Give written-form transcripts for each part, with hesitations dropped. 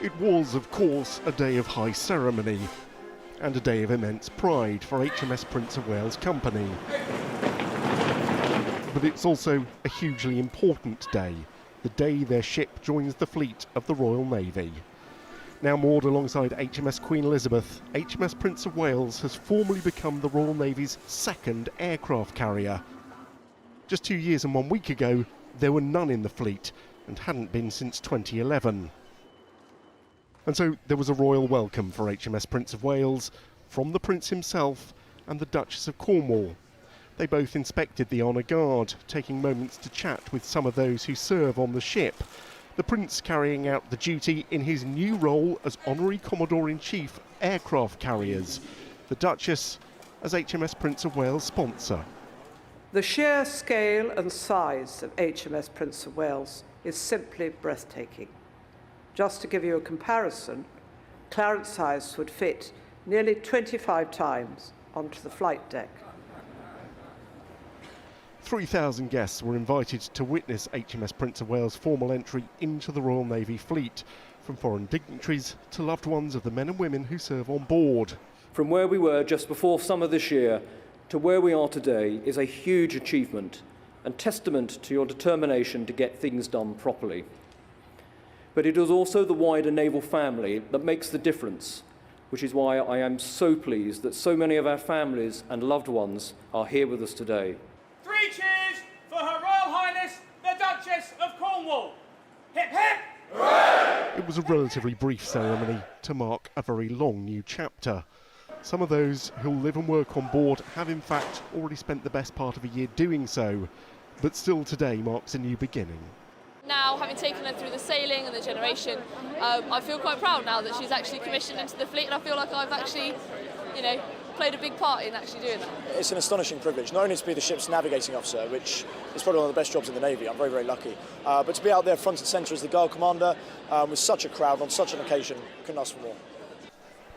It was, of course, a day of high ceremony and a day of immense pride for HMS Prince of Wales Company. But it's also a hugely important day, the day their ship joins the fleet of the Royal Navy. Now moored alongside HMS Queen Elizabeth, HMS Prince of Wales has formally become the Royal Navy's second aircraft carrier. Just 2 years and 1 week ago, there were none in the fleet and hadn't been since 2011. And so there was a royal welcome for HMS Prince of Wales from the Prince himself and the Duchess of Cornwall. They both inspected the honour guard, taking moments to chat with some of those who serve on the ship. The Prince carrying out the duty in his new role as Honorary Commodore-in-Chief Aircraft Carriers. The Duchess as HMS Prince of Wales sponsor. The sheer scale and size of HMS Prince of Wales is simply breathtaking. Just to give you a comparison, Clarence House would fit nearly 25 times onto the flight deck. 3,000 guests were invited to witness HMS Prince of Wales' formal entry into the Royal Navy fleet, from foreign dignitaries to loved ones of the men and women who serve on board. From where we were just before summer this year to where we are today is a huge achievement and testament to your determination to get things done properly. But it is also the wider naval family that makes the difference, which is why I am so pleased that so many of our families and loved ones are here with us today. 3 cheers for Her Royal Highness the Duchess of Cornwall. Hip hip! Hooray! It was a relatively brief ceremony to mark a very long new chapter. Some of those who'll live and work on board have in fact already spent the best part of a year doing so, but still today marks a new beginning. Now, having taken her through the sailing and the generation, I feel quite proud now that she's actually commissioned into the fleet, and I feel like I've actually, played a big part in actually doing that. It's an astonishing privilege, not only to be the ship's navigating officer, which is probably one of the best jobs in the Navy, I'm very, very lucky, but to be out there front and centre as the Guard Commander with such a crowd on such an occasion, couldn't ask for more.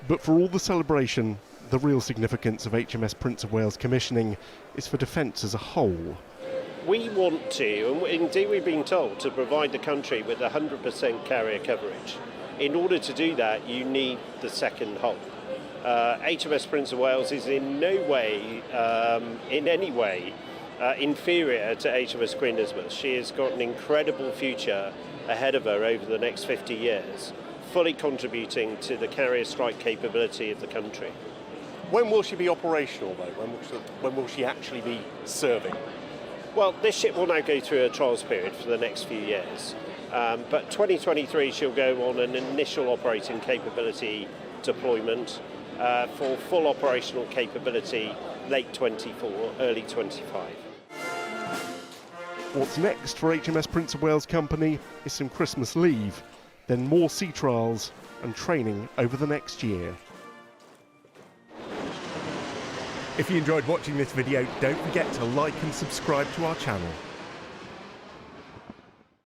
But for all the celebration, the real significance of HMS Prince of Wales commissioning is for defence as a whole. We want to, and indeed we've been told, to provide the country with 100% carrier coverage. In order to do that, you need the second hull. HMS Prince of Wales is in no way, in any way, inferior to HMS Queen Elizabeth. She has got an incredible future ahead of her over the next 50 years, fully contributing to the carrier strike capability of the country. When will she be operational though? When will she actually be serving? Well, this ship will now go through a trials period for the next few years, but 2023 she'll go on an initial operating capability deployment for full operational capability late 24, early 25. What's next for HMS Prince of Wales Company is some Christmas leave, then more sea trials and training over the next year. If you enjoyed watching this video, don't forget to like and subscribe to our channel.